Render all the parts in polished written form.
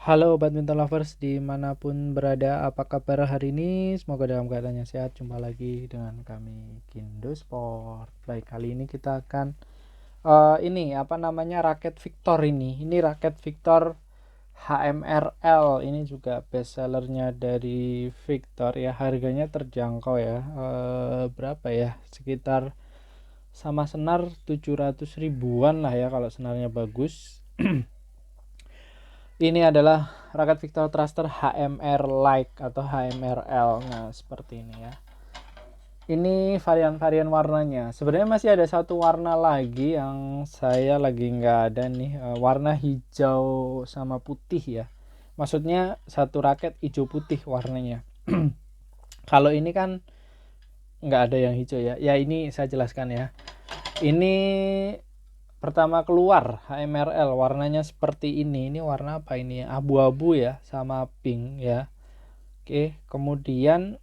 Halo badminton lovers dimanapun berada, apa kabar hari ini? Semoga dalam keadaan yang sehat. Jumpa lagi dengan kami Kindo Sport. Baik, kali ini kita akan ini apa namanya raket Victor ini. Ini raket Victor HMRL. Ini juga best sellernya dari Victor ya. Harganya terjangkau ya. Berapa ya? Sekitar sama senar 700 ribuan lah ya kalau senarnya bagus. Ini adalah raket Victor Thruster HMR Like atau HMRL. Nah, seperti ini ya. Ini varian-varian warnanya. Sebenarnya masih ada satu warna lagi yang saya lagi nggak ada nih. Warna hijau sama putih ya. Maksudnya satu raket hijau putih warnanya. Kalau ini kan nggak ada yang hijau ya. Ya ini saya jelaskan ya. Ini pertama keluar HMRL warnanya seperti ini. Ini warna apa ini? Abu-abu ya sama pink ya. Oke, kemudian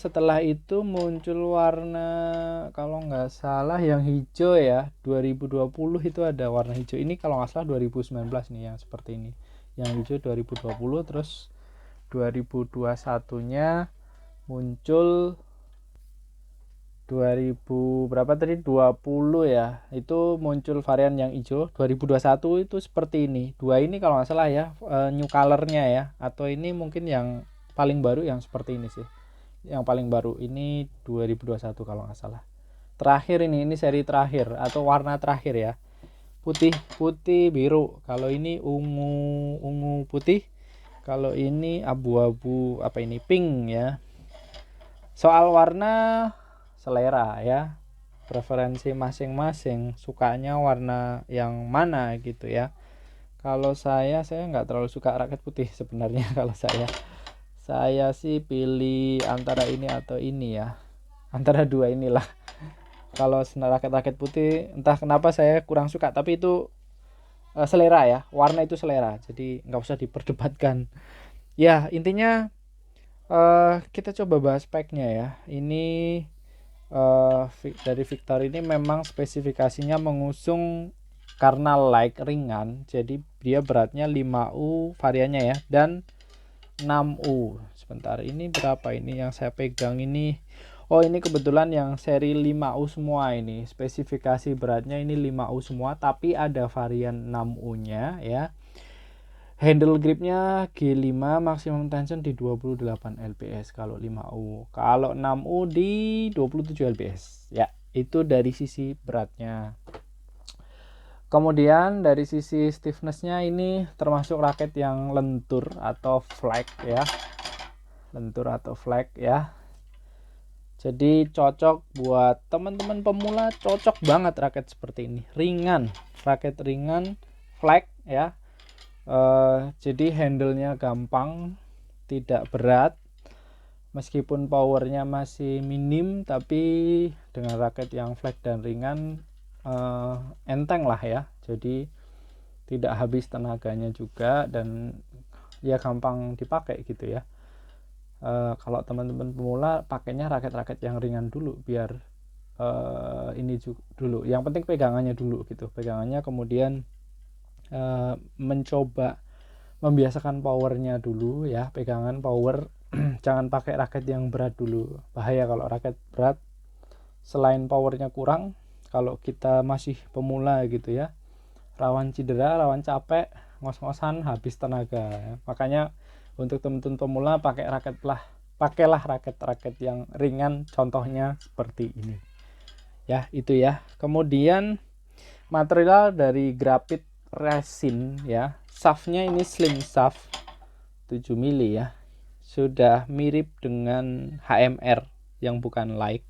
setelah itu muncul warna kalau nggak salah yang hijau ya. 2020 itu ada warna hijau. Ini kalau nggak salah 2019 nih yang seperti ini. Yang hijau 2020, terus 2021-nya muncul 2000 berapa tadi 20 ya, itu muncul varian yang hijau. 2021 itu seperti ini. Dua ini kalau nggak salah ya, new colornya ya, atau ini mungkin yang paling baru yang seperti ini sih, yang paling baru ini 2021 kalau nggak salah. Terakhir ini seri terakhir atau warna terakhir ya, putih putih biru. Kalau ini ungu ungu putih, kalau ini abu-abu apa ini pink ya. Soal warna selera ya, preferensi masing-masing, sukanya warna yang mana gitu ya. Kalau saya nggak terlalu suka raket putih sebenarnya. Kalau saya sih pilih antara ini atau ini ya, antara dua inilah. Kalau raket-raket putih entah kenapa saya kurang suka, tapi itu selera ya, warna itu selera, jadi nggak usah diperdebatkan ya. Intinya kita coba bahas speknya ya. Ini dari Victor ini memang spesifikasinya mengusung karena like ringan, jadi dia beratnya 5U variannya ya, dan 6U. Sebentar, ini berapa ini yang saya pegang ini? Oh, ini kebetulan yang seri 5U semua, ini spesifikasi beratnya ini 5U semua, tapi ada varian 6U nya ya. Handle gripnya G5, maximum tension di 28 lbs kalau 5U. Kalau 6U di 27 lbs. Ya, itu dari sisi beratnya. Kemudian dari sisi stiffness-nya ini termasuk raket yang lentur atau flag ya. Lentur atau flag ya. Jadi cocok buat teman-teman pemula, cocok banget raket seperti ini. Ringan, raket ringan, flag ya. Jadi handle-nya gampang, tidak berat, meskipun powernya masih minim, tapi dengan raket yang flat dan ringan enteng lah ya. Jadi tidak habis tenaganya juga, dan ya gampang dipakai gitu ya. Kalau teman-teman pemula pakainya raket-raket yang ringan dulu, biar ini dulu, yang penting pegangannya dulu gitu, pegangannya, kemudian mencoba membiasakan powernya dulu ya, pegangan power. Jangan pakai raket yang berat dulu, bahaya kalau raket berat. Selain powernya kurang, kalau kita masih pemula gitu ya, rawan cedera, rawan capek, ngos-ngosan, habis tenaga ya. Makanya untuk teman-teman pemula pakailah raket-raket yang ringan, contohnya seperti ini ya. Itu ya. Kemudian material dari grafit resin ya. Shaftnya ini slim shaft 7 mili ya. Sudah mirip dengan HMR yang bukan like.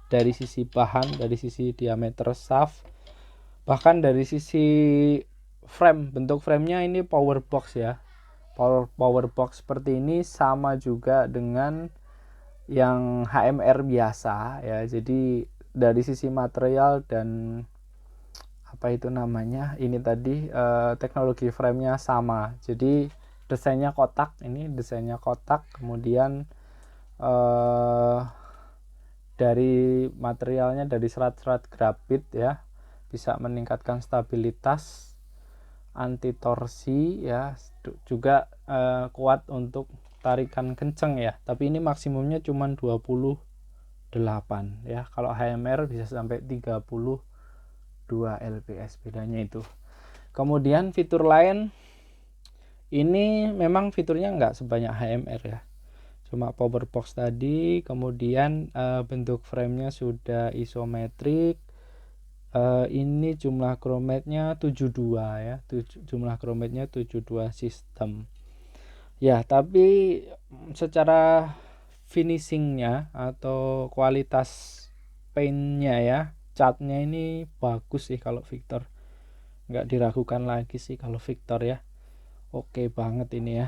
Dari sisi bahan, dari sisi diameter shaft, bahkan dari sisi frame, bentuk framenya ini power box ya. Power box seperti ini sama juga dengan yang HMR biasa ya. Jadi dari sisi material dan apa itu namanya ini tadi, teknologi framenya sama. Jadi desainnya kotak, kemudian dari materialnya dari serat-serat grafit ya, bisa meningkatkan stabilitas anti torsi ya, juga kuat untuk tarikan kenceng ya, tapi ini maksimumnya cuma 28 ya. Kalau HMR bisa sampai 32 lbs, bedanya itu. Kemudian fitur lain, ini memang fiturnya nggak sebanyak HMR ya, cuma power box tadi. Kemudian bentuk framenya sudah isometrik. Ini jumlah chromatenya 72 ya, jumlah chromatenya 72 sistem ya. Tapi secara finishingnya atau kualitas paintnya ya, catnya ini bagus sih kalau Victor, nggak diragukan lagi sih kalau Victor ya. Oke banget ini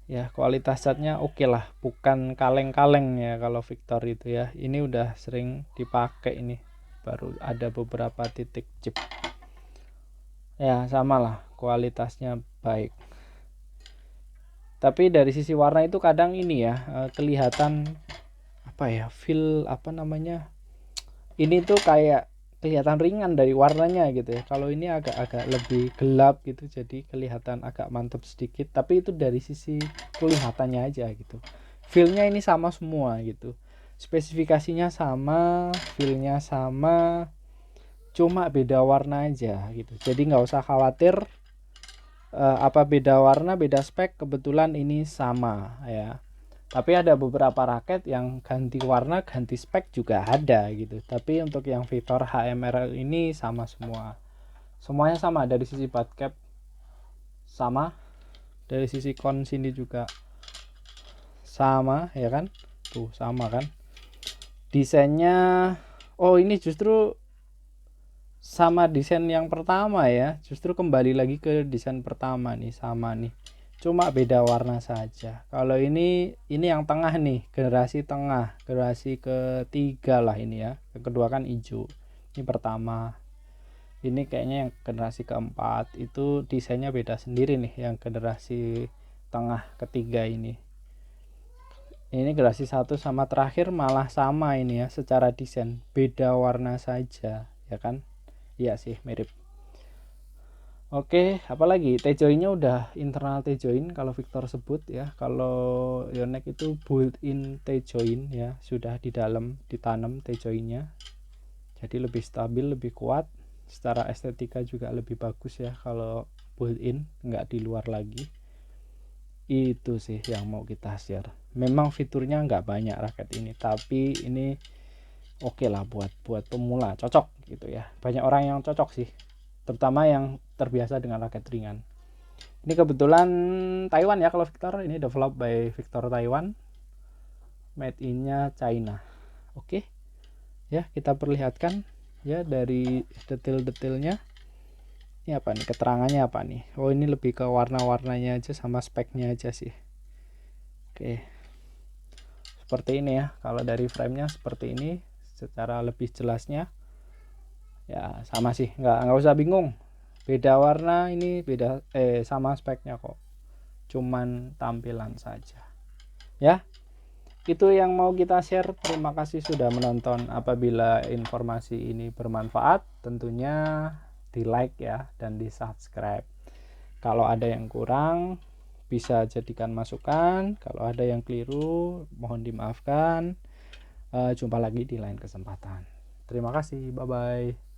ya, kualitas catnya oke lah, bukan kaleng-kaleng ya kalau Victor itu ya. Ini udah sering dipakai, ini baru ada beberapa titik chip ya, sama lah kualitasnya baik. Tapi dari sisi warna itu kadang ini ya, kelihatan apa ya, feel apa namanya, ini tuh kayak kelihatan ringan dari warnanya gitu ya. Kalau ini agak-agak lebih gelap gitu, jadi kelihatan agak mantap sedikit. Tapi itu dari sisi kelihatannya aja gitu. Feelnya ini sama semua gitu. Spesifikasinya sama, feelnya sama, cuma beda warna aja gitu. Jadi nggak usah khawatir apa beda warna, beda spek. Kebetulan ini sama ya. Tapi ada beberapa raket yang ganti warna, ganti spek juga ada gitu. Tapi untuk yang Victor HMR ini sama semua. Semuanya sama, dari sisi butt cap sama, dari sisi kon sini juga sama ya kan. Tuh sama kan. Desainnya, oh ini justru sama desain yang pertama ya. Justru kembali lagi ke desain pertama nih, sama nih. Cuma beda warna saja. Kalau ini yang tengah nih, generasi tengah, generasi ketiga lah ini ya. Yang kedua kan hijau, ini pertama. Ini kayaknya yang generasi keempat, itu desainnya beda sendiri nih, yang generasi tengah ketiga ini. Ini generasi 1 sama terakhir malah sama ini ya, secara desain, beda warna saja ya kan. Iya sih, mirip. Oke, apalagi T-joinnya udah internal T-join kalau Victor sebut ya. Kalau Yonex itu built-in T-join ya, sudah di dalam ditanam T-joinnya. Jadi lebih stabil, lebih kuat. Secara estetika juga lebih bagus ya kalau built-in, nggak di luar lagi. Itu sih yang mau kita share. Memang fiturnya nggak banyak raket ini, tapi ini oke lah buat pemula, cocok gitu ya. Banyak orang yang cocok sih, terutama yang terbiasa dengan raket ringan. Ini kebetulan Taiwan ya kalau Victor, ini developed by Victor Taiwan, made in-nya China. Oke ya, kita perlihatkan ya dari detail-detailnya. Ini apa nih, keterangannya apa nih? Oh ini lebih ke warna-warnanya aja sama speknya aja sih. Oke, seperti ini ya. Kalau dari framenya seperti ini, secara lebih jelasnya ya sama sih, nggak usah bingung. Beda warna ini, beda sama speknya kok, cuman tampilan saja ya. Itu yang mau kita share. Terima kasih sudah menonton. Apabila informasi ini bermanfaat, tentunya di like ya, dan di subscribe. Kalau ada yang kurang, bisa jadikan masukan. Kalau ada yang keliru, mohon dimaafkan. Jumpa lagi di lain kesempatan. Terima kasih, bye bye.